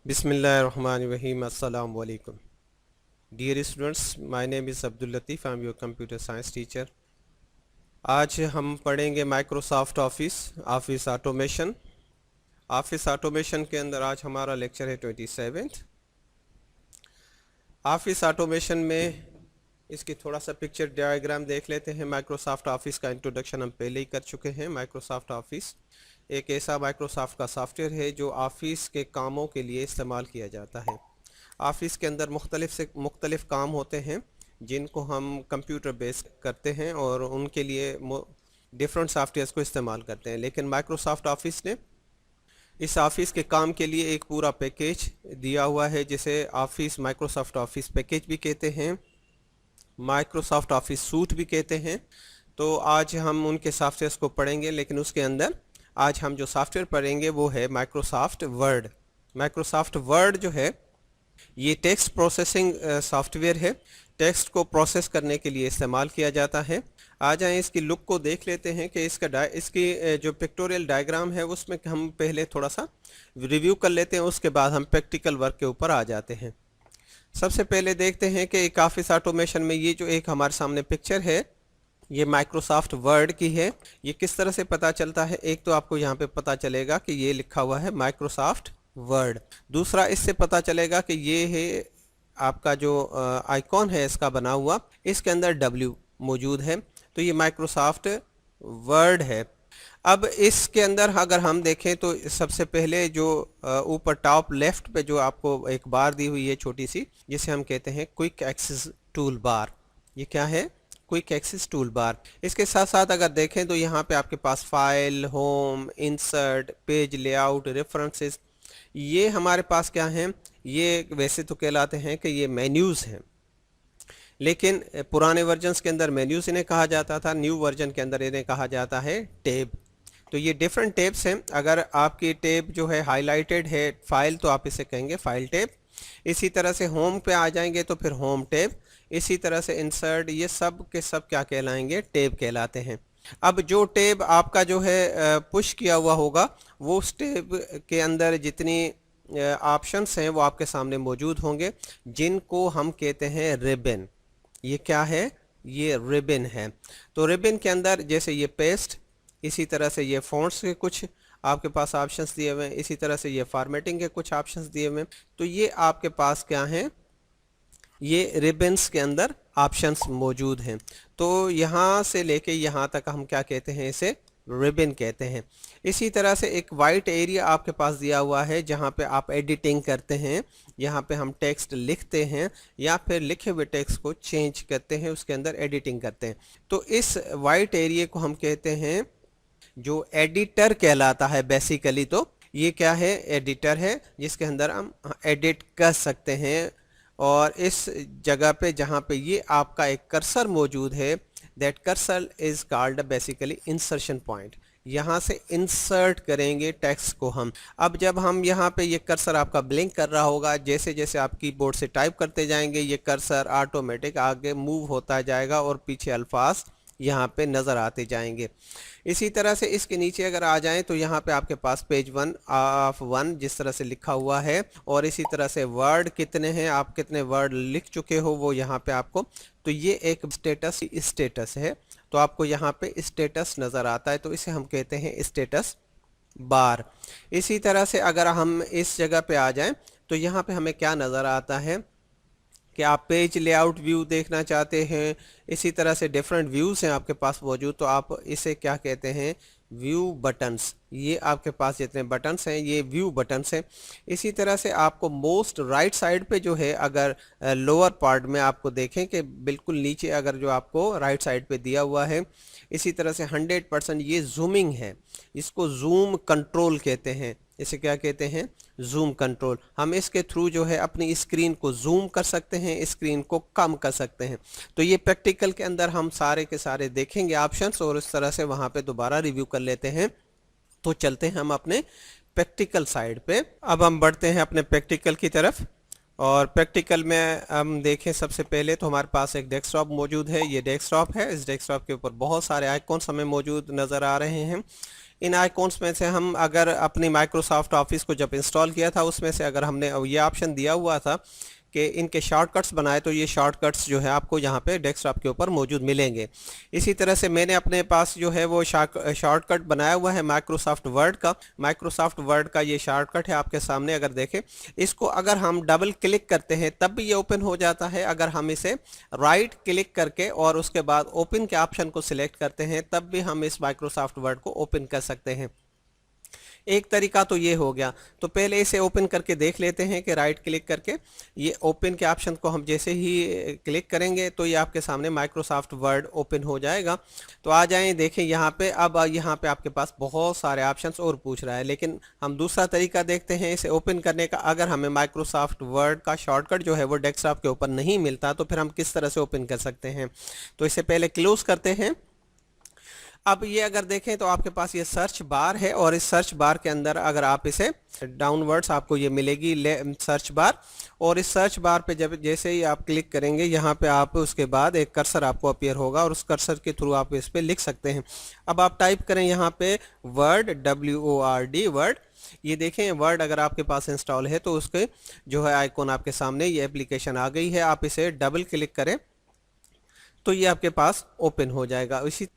Bismillahirrahmanirrahim. Assalamu alaikum. Dear students, my name is Abdul Latif. I am your computer science teacher. आज हम पढ़ेंगे Microsoft office automation. Office automation के अंदर आज हमारा लेक्चर है 27th। ऑफिस ऑटोमेशन में इसकी थोड़ा सा पिक्चर डायग्राम देख लेते हैं। माइक्रोसॉफ्ट ऑफिस का इंट्रोडक्शन हम पहले ही कर चुके हैं। माइक्रोसॉफ्ट ऑफिस एक ऐसा माइक्रोसॉफ्ट का सॉफ्टवेयर है जो ऑफिस के कामों के लिए इस्तेमाल किया जाता है। ऑफिस के अंदर मुख्तलिफ काम होते हैं जिनको हम कंप्यूटर बेस करते हैं और उनके लिए डिफरेंट सॉफ्टवेयर्स को इस्तेमाल करते हैं। लेकिन माइक्रोसॉफ्ट ऑफिस ने इस ऑफिस के काम के लिए एक पूरा पैकेज दिया हुआ है जिसे माइक्रोसॉफ्ट ऑफिस पैकेज भी कहते हैं, माइक्रोसॉफ्ट ऑफिस सूट भी कहते हैं। तो आज हम उनके सॉफ्टवेयर्स को पढ़ेंगे, लेकिन उसके अंदर आज हम जो सॉफ्टवेयर पढ़ेंगे वो है माइक्रोसॉफ्ट वर्ड। माइक्रोसॉफ्ट वर्ड जो है ये टेक्स्ट प्रोसेसिंग सॉफ्टवेयर है। टेक्स्ट को प्रोसेस करने के लिए इस्तेमाल किया जाता है। आ जाएं इसकी लुक को देख लेते हैं कि इसकी जो पिक्टोरियल डायग्राम है उसमें हम पहले थोड़ा सा रिव्यू कर लेते हैं, उसके बाद हम प्रैक्टिकल वर्क के ऊपर आ जाते हैं। सबसे पहले देखते हैं कि एक ऑफिस ऑटोमेशन में ये जो एक हमारे सामने पिक्चर है ये माइक्रोसॉफ्ट वर्ड की है। ये किस तरह से पता चलता है? एक तो आपको यहाँ पे पता चलेगा कि ये लिखा हुआ है माइक्रोसॉफ्ट वर्ड। दूसरा इससे पता चलेगा कि ये है आपका जो आइकॉन है इसका बना हुआ, इसके अंदर W मौजूद है, तो ये माइक्रोसॉफ्ट वर्ड है। अब इसके अंदर अगर हम देखें तो सबसे पहले जो ऊपर टॉप लेफ्ट पे जो आपको एक बार दी हुई है छोटी सी, जिसे हम कहते हैं क्विक एक्सेस टूल बार। ये क्या है? Quick access toolbar. इसके साथ साथ अगर देखें तो यहाँ पे आपके पास file, home, insert, page layout, references, ये हमारे पास क्या हैं? ये वैसे तो कहलाते हैं कि ये मेन्यूज़ हैं, लेकिन पुराने वर्जन्स के अंदर मेन्यूज़ इन्हें कहा जाता था, न्यू वर्जन के अंदर इन्हें कहा जाता है टैब। तो ये डिफरेंट टैब्स हैं। अगर आपकी टैब जो है हाईलाइटेड है फाइल तो आप इसे कहेंगे फाइल टैब। इसी तरह से होम पे आ जाएंगे तो फिर होम टैब। इसी तरह से इंसर्ट, ये सब के सब क्या कहलाएंगे? टैब कहलाते हैं। अब जो टैब आपका जो है पुश किया हुआ होगा वो उस टैब के अंदर जितनी ऑप्शंस हैं वो आपके सामने मौजूद होंगे, जिनको हम कहते हैं रिबन। ये क्या है? ये रिबन है। तो रिबन के अंदर जैसे ये पेस्ट, इसी तरह से ये फॉन्ट्स के कुछ आपके पास ऑप्शंस दिए हुए हैं, इसी तरह से ये फॉर्मेटिंग के कुछ ऑप्शंस दिए हुए हैं। तो ये आपके पास क्या हैं? ये रिबन्स के अंदर ऑप्शंस मौजूद हैं। तो यहाँ से लेके यहाँ तक हम क्या कहते हैं? इसे रिबन कहते हैं। इसी तरह से एक वाइट एरिया आपके पास दिया हुआ है जहाँ पे आप एडिटिंग करते हैं, यहाँ पे हम टेक्स्ट लिखते हैं या फिर लिखे हुए टेक्स्ट को चेंज करते हैं, उसके अंदर एडिटिंग करते हैं। तो इस वाइट एरिया को हम कहते हैं जो एडिटर कहलाता है। बेसिकली तो ये क्या है? एडिटर है जिसके अंदर हम एडिट कर सकते हैं। और इस जगह पे जहाँ पे ये आपका एक कर्सर मौजूद है, that cursor is called basically insertion point. यहाँ से इंसर्ट करेंगे टेक्स्ट को हम। अब जब हम यहाँ पे ये कर्सर आपका ब्लिंक कर रहा होगा, जैसे जैसे आप कीबोर्ड से टाइप करते जाएंगे ये कर्सर ऑटोमेटिक आगे मूव होता जाएगा और पीछे अल्फाज यहाँ पे नज़र आते जाएंगे। इसी तरह से इसके नीचे अगर आ जाएं तो यहाँ पे आपके पास पेज 1 ऑफ 1 जिस तरह से लिखा हुआ है, और इसी तरह से वर्ड कितने हैं, आप कितने वर्ड लिख चुके हो वो यहाँ पे आपको। तो ये एक स्टेटस है, तो आपको यहाँ पे स्टेटस नज़र आता है, तो इसे हम कहते हैं स्टेटस बार। इसी तरह से अगर हम इस जगह पे आ जाएं तो यहाँ पे हमें क्या नज़र आता है कि आप पेज लेआउट व्यू देखना चाहते हैं। इसी तरह से डिफरेंट व्यूज़ हैं आपके पास मौजूद, तो आप इसे क्या कहते हैं? View buttons. ये आपके पास जितने बटन्स हैं ये व्यू बटन्स हैं। इसी तरह से आपको मोस्ट राइट साइड पे जो है, अगर लोअर पार्ट में आपको देखें कि बिल्कुल नीचे अगर जो आपको राइट साइड पे दिया हुआ है, इसी तरह से 100% ये जूमिंग है, इसको जूम कंट्रोल कहते हैं। इसे क्या कहते हैं? Zoom control. हम इसके थ्रू जो है अपनी स्क्रीन को जूम कर सकते हैं, स्क्रीन को कम कर सकते हैं। तो ये प्रैक्टिकल के अंदर हम सारे के सारे देखेंगे ऑप्शंस, और इस तरह से वहाँ पे दोबारा रिव्यू कर लेते हैं। तो चलते हैं हम अपने प्रैक्टिकल साइड पे। अब हम बढ़ते हैं अपने प्रैक्टिकल की तरफ, और प्रैक्टिकल में हम देखें सबसे पहले तो हमारे पास एक डेस्कटॉप मौजूद है। ये डेस्कटॉप है, इस डेस्कटॉप के ऊपर बहुत सारे आइकॉन्स हमें मौजूद नज़र आ रहे हैं। इन आइकॉन्स में से हम अगर अपनी माइक्रोसॉफ्ट ऑफिस को जब इंस्टॉल किया था उसमें से अगर हमने ये ऑप्शन दिया हुआ था कि इनके शॉर्टकट्स बनाए, तो ये शॉर्टकट्स जो है आपको यहाँ पे डेस्कटॉप के ऊपर मौजूद मिलेंगे। इसी तरह से मैंने अपने पास जो है वो शॉर्टकट बनाया हुआ है माइक्रोसॉफ्ट वर्ड का। माइक्रोसॉफ्ट वर्ड का ये शॉर्टकट है आपके सामने, अगर देखें इसको अगर हम डबल क्लिक करते हैं तब भी ये ओपन हो जाता है। अगर हम इसे राइट क्लिक करके और उसके बाद ओपन के ऑप्शन को सिलेक्ट करते हैं तब भी हम इस माइक्रोसॉफ्ट वर्ड को ओपन कर सकते हैं। एक तरीका तो ये हो गया। तो पहले इसे ओपन करके देख लेते हैं कि राइट क्लिक करके ये ओपन के ऑप्शन को हम जैसे ही क्लिक करेंगे तो ये आपके सामने माइक्रोसॉफ्ट वर्ड ओपन हो जाएगा। तो आ जाएं, देखें यहाँ पे, अब यहाँ पे आपके पास बहुत सारे ऑप्शंस और पूछ रहा है, लेकिन हम दूसरा तरीका देखते हैं इसे ओपन करने का। अगर हमें माइक्रोसॉफ्ट वर्ड का शॉर्टकट जो है वो डेस्कटॉप के ऊपर नहीं मिलता तो फिर हम किस तरह से ओपन कर सकते हैं। तो इसे पहले क्लोज करते हैं। अब ये अगर देखें तो आपके पास ये सर्च बार है और इस सर्च बार के अंदर अगर आप इसे डाउनवर्ड्स आपको ये मिलेगी सर्च बार, और इस सर्च बार पे जब जैसे ही आप क्लिक करेंगे यहाँ पे आप उसके बाद एक कर्सर आपको अपीयर होगा और उस कर्सर के थ्रू आप इस पे लिख सकते हैं। अब आप टाइप करें यहाँ पे वर्ड, WORD वर्ड। ये देखें वर्ड अगर आपके पास इंस्टॉल है तो उसके जो है आइकॉन आपके सामने ये एप्लीकेशन आ गई है। आप इसे डबल क्लिक करें तो ये आपके पास ओपन हो जाएगा। इसी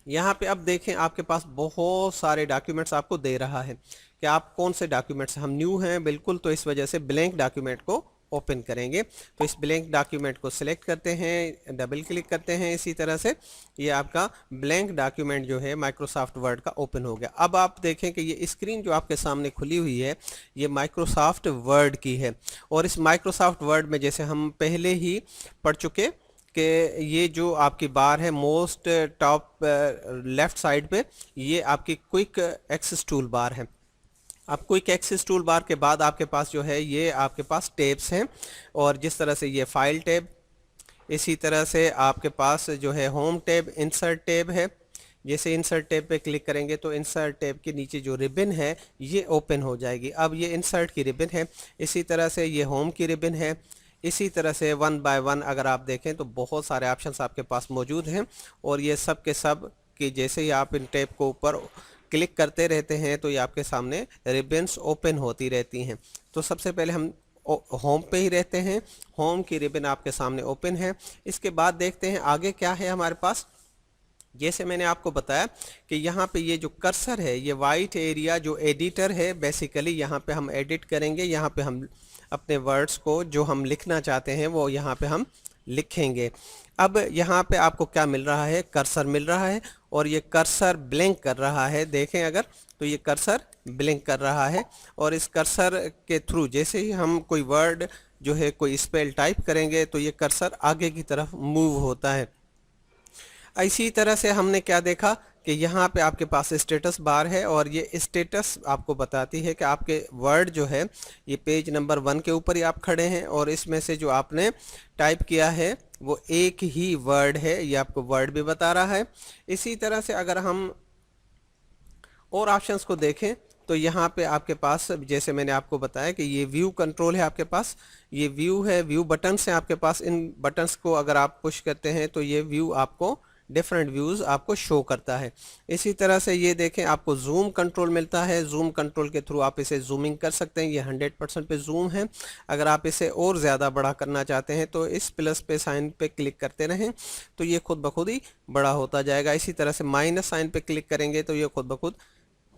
यहाँ पे अब देखें आपके पास बहुत सारे डॉक्यूमेंट्स आपको दे रहा है कि आप कौन से डॉक्यूमेंट्स, हम न्यू हैं बिल्कुल तो इस वजह से ब्लैंक डॉक्यूमेंट को ओपन करेंगे। तो इस ब्लैंक डॉक्यूमेंट को सिलेक्ट करते हैं, डबल क्लिक करते हैं, इसी तरह से ये आपका ब्लैंक डॉक्यूमेंट जो है माइक्रोसॉफ्ट वर्ड का ओपन हो गया। अब आप देखें कि ये स्क्रीन जो आपके सामने खुली हुई है ये माइक्रोसॉफ्ट वर्ड की है, और इस माइक्रोसॉफ्ट वर्ड में जैसे हम पहले ही पढ़ चुके कि ये जो आपकी बार है मोस्ट टॉप लेफ्ट साइड पे ये आपकी क्विक एक्सेस टूल बार है। अब क्विक एक्सेस टूल बार के बाद आपके पास जो है ये आपके पास टैब्स हैं, और जिस तरह से ये फाइल टैब, इसी तरह से आपके पास जो है होम टैब, इंसर्ट टैब है। जैसे इंसर्ट टैब पे क्लिक करेंगे तो इंसर्ट टैब के नीचे जो रिबन है ये ओपन हो जाएगी। अब ये इंसर्ट की रिबन है, इसी तरह से ये होम की रिबन है। इसी तरह से वन बाय वन अगर आप देखें तो बहुत सारे ऑप्शंस आपके पास मौजूद हैं, और ये सब के सब कि जैसे ही आप इन टैब को ऊपर क्लिक करते रहते हैं तो ये आपके सामने रिबन्स ओपन होती रहती हैं। तो सबसे पहले हम होम पे ही रहते हैं, होम की रिबन आपके सामने ओपन है। इसके बाद देखते हैं आगे क्या है हमारे पास। जैसे मैंने आपको बताया कि यहाँ पे ये जो कर्सर है ये वाइट एरिया जो एडिटर है, बेसिकली यहाँ पे हम एडिट करेंगे। यहाँ पे हम अपने वर्ड्स को जो हम लिखना चाहते हैं वो यहाँ पे हम लिखेंगे। अब यहाँ पे आपको क्या मिल रहा है, कर्सर मिल रहा है, और ये कर्सर ब्लिंक कर रहा है। देखें अगर तो ये कर्सर ब्लिंक कर रहा है, और इस कर्सर के थ्रू जैसे ही हम कोई वर्ड जो है कोई स्पेल टाइप करेंगे तो ये कर्सर आगे की तरफ मूव होता है। इसी तरह से हमने क्या देखा कि यहाँ पे आपके पास स्टेटस बार है, और ये स्टेटस आपको बताती है कि आपके वर्ड जो है ये पेज नंबर 1 के ऊपर ही आप खड़े हैं, और इसमें से जो आपने टाइप किया है वो एक ही वर्ड है, ये आपको वर्ड भी बता रहा है। इसी तरह से अगर हम और ऑप्शंस को देखें तो यहाँ पे आपके पास जैसे मैंने आपको बताया कि ये व्यू कंट्रोल है आपके पास, ये व्यू है, व्यू बटन्स हैं आपके पास। इन बटन्स को अगर आप पुश करते हैं तो ये व्यू आपको डिफरेंट व्यूज़ आपको शो करता है। इसी तरह से ये देखें आपको जूम कंट्रोल मिलता है, जूम कंट्रोल के थ्रू आप इसे जूमिंग कर सकते हैं। ये 100% पे जूम है। अगर आप इसे और ज़्यादा बड़ा करना चाहते हैं तो इस प्लस पे साइन पे क्लिक करते रहें तो ये खुद ब खुद ही बड़ा होता जाएगा। इसी तरह से माइनस साइन पे क्लिक करेंगे तो ये खुद ब खुद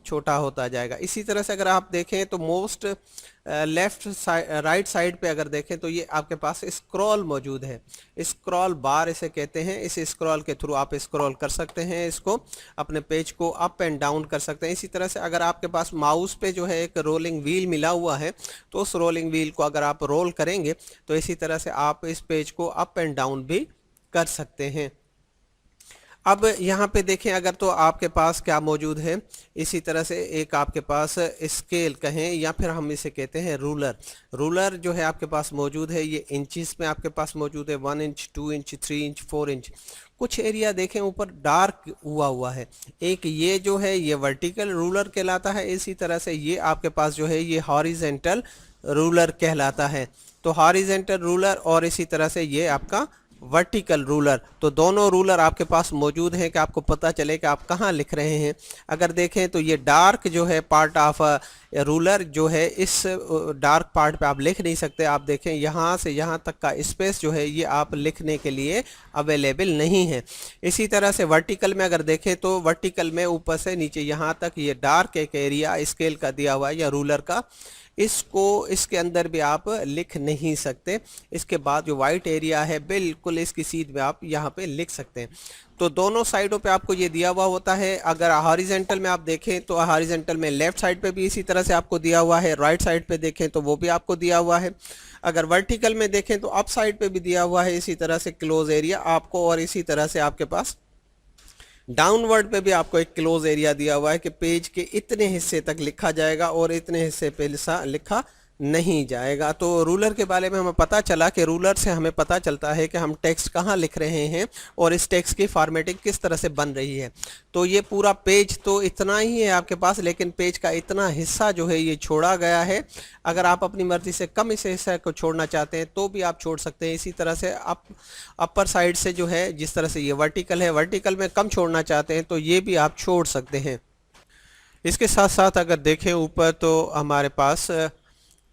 छोटा होता जाएगा। इसी तरह से अगर आप देखें तो मोस्ट लेफ्ट राइट साइड पे अगर देखें तो ये आपके पास स्क्रॉल मौजूद है, स्क्रॉल बार इसे कहते हैं। इस स्क्रॉल के थ्रू आप स्क्रॉल कर सकते हैं, इसको अपने पेज को अप एंड डाउन कर सकते हैं। इसी तरह से अगर आपके पास माउस पे जो है एक रोलिंग व्हील मिला हुआ है तो उस रोलिंग व्हील को अगर आप रोल करेंगे तो इसी तरह से आप इस पेज को अप एंड डाउन भी कर सकते हैं। अब यहाँ पे देखें अगर तो आपके पास क्या मौजूद है, इसी तरह से एक आपके पास स्केल कहें या फिर हम इसे कहते हैं रूलर। रूलर जो है आपके पास मौजूद है, ये इंचेस में आपके पास मौजूद है, 1 इंच, 2 इंच, 3 इंच, 4 इंच। कुछ एरिया देखें ऊपर डार्क हुआ है। एक ये जो है ये वर्टिकल रूलर कहलाता है, इसी तरह से ये आपके पास जो है ये हॉरिजेंटल रूलर कहलाता है। तो हॉरिजेंटल रूलर और इसी तरह से ये आपका वर्टिकल रूलर। तो दोनों रूलर आपके पास मौजूद हैं कि आपको पता चले कि आप कहाँ लिख रहे हैं। अगर देखें तो ये डार्क जो है पार्ट ऑफ रूलर जो है, इस डार्क पार्ट पे आप लिख नहीं सकते। आप देखें यहाँ से यहाँ तक का स्पेस जो है ये आप लिखने के लिए अवेलेबल नहीं है। इसी तरह से वर्टिकल में अगर देखें तो वर्टिकल में ऊपर से नीचे यहाँ तक ये डार्क एक एरिया स्केल का दिया हुआ है या रूलर का, इसको इसके अंदर भी आप लिख नहीं सकते। इसके बाद जो वाइट एरिया है बिल्कुल इसकी सीध में आप यहाँ पे लिख सकते हैं। तो दोनों साइडों पे आपको ये दिया हुआ होता है। अगर हॉरिजेंटल में आप देखें तो हॉरिजेंटल में लेफ्ट साइड पे भी इसी तरह से आपको दिया हुआ है, राइट साइड पे देखें तो वो भी आपको दिया हुआ है। अगर वर्टिकल में देखें तो अप साइड पे भी दिया हुआ है इसी तरह से क्लोज एरिया आपको, और इसी तरह से आपके पास डाउनवर्ड पे भी आपको एक क्लोज एरिया दिया हुआ है कि पेज के इतने हिस्से तक लिखा जाएगा और इतने हिस्से पे लिखा नहीं जाएगा। तो रूलर के बारे में हमें पता चला कि रूलर से हमें पता चलता है कि हम टेक्स्ट कहाँ लिख रहे हैं और इस टेक्स्ट की फॉर्मेटिंग किस तरह से बन रही है। तो ये पूरा पेज तो इतना ही है आपके पास, लेकिन पेज का इतना हिस्सा जो है ये छोड़ा गया है। अगर आप अपनी मर्जी से कम इस हिस्से को छोड़ना चाहते हैं तो भी आप छोड़ सकते हैं। इसी तरह से अपर साइड से जो है, जिस तरह से ये वर्टिकल है, वर्टिकल में कम छोड़ना चाहते हैं तो ये भी आप छोड़ सकते हैं। इसके साथ साथ अगर देखें ऊपर तो हमारे पास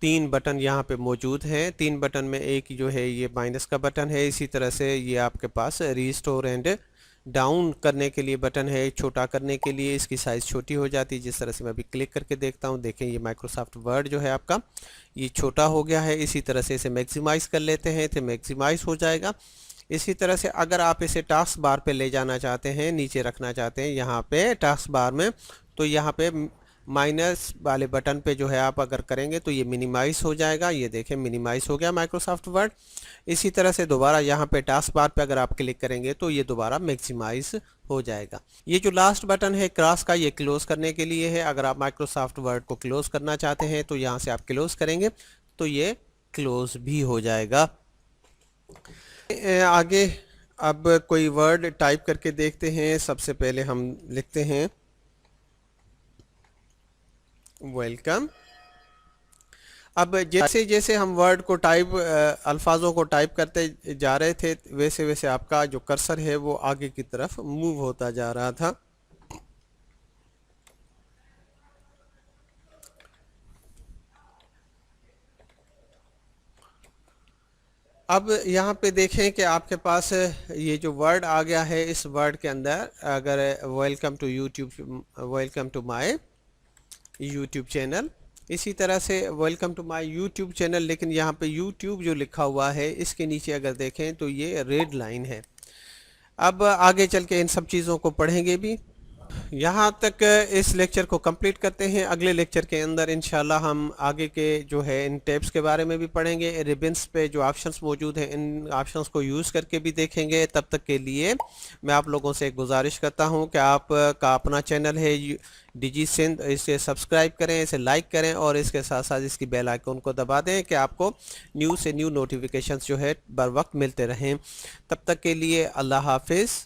3 बटन यहाँ पे मौजूद हैं। 3 बटन में एक जो है ये माइनस का बटन है। इसी तरह से ये आपके पास रीस्टोर एंड डाउन करने के लिए बटन है, छोटा करने के लिए इसकी साइज़ छोटी हो जाती है। जिस तरह से मैं अभी क्लिक करके देखता हूँ, देखें ये माइक्रोसॉफ्ट वर्ड जो है आपका ये छोटा हो गया है। इसी तरह से इसे मैक्सिमाइज़ कर लेते हैं तो मैक्सिमाइज़ हो जाएगा। इसी तरह से अगर आप इसे टास्क बार पे ले जाना चाहते हैं, नीचे रखना चाहते हैं यहाँ पे टास्क बार में, तो यहाँ पे माइनस वाले बटन पे जो है आप अगर करेंगे तो ये मिनिमाइज हो जाएगा। ये देखें मिनिमाइज हो गया माइक्रोसॉफ्ट वर्ड। इसी तरह से दोबारा यहाँ पे टास्क बार पे अगर आप क्लिक करेंगे तो ये दोबारा मैक्सिमाइज हो जाएगा। ये जो लास्ट बटन है क्रॉस का, ये क्लोज करने के लिए है। अगर आप माइक्रोसॉफ्ट वर्ड को क्लोज करना चाहते हैं तो यहाँ से आप क्लोज करेंगे तो ये क्लोज भी हो जाएगा। आगे अब कोई वर्ड टाइप करके देखते हैं। सबसे पहले हम लिखते हैं वेलकम। अब जैसे जैसे हम वर्ड को अल्फाजों को टाइप करते जा रहे थे, वैसे वैसे आपका जो कर्सर है वो आगे की तरफ मूव होता जा रहा था। अब यहाँ पे देखें कि आपके पास ये जो वर्ड आ गया है, इस वर्ड के अंदर अगर welcome to my YouTube channel, इसी तरह से welcome to my YouTube channel, लेकिन यहाँ पे यूट्यूब जो लिखा हुआ है इसके नीचे अगर देखें तो ये रेड लाइन है। अब आगे चल के इन सब चीज़ों को पढ़ेंगे भी। यहाँ तक इस लेक्चर को कंप्लीट करते हैं। अगले लेक्चर के अंदर इंशाल्लाह हम आगे के जो है इन टैब्स के बारे में भी पढ़ेंगे। रिबन्स पे जो ऑप्शंस मौजूद हैं इन ऑप्शंस को यूज़ करके भी देखेंगे। तब तक के लिए मैं आप लोगों से एक गुजारिश करता हूँ कि आपका अपना चैनल है डिजी सिंध, इसे सब्सक्राइब करें, इसे लाइक करें और इसके साथ साथ इसकी बेल आइकन को दबा दें कि आपको न्यू से न्यू नोटिफिकेशंस जो है बर वक्त मिलते रहें। तब तक के लिए अल्लाह हाफिज़।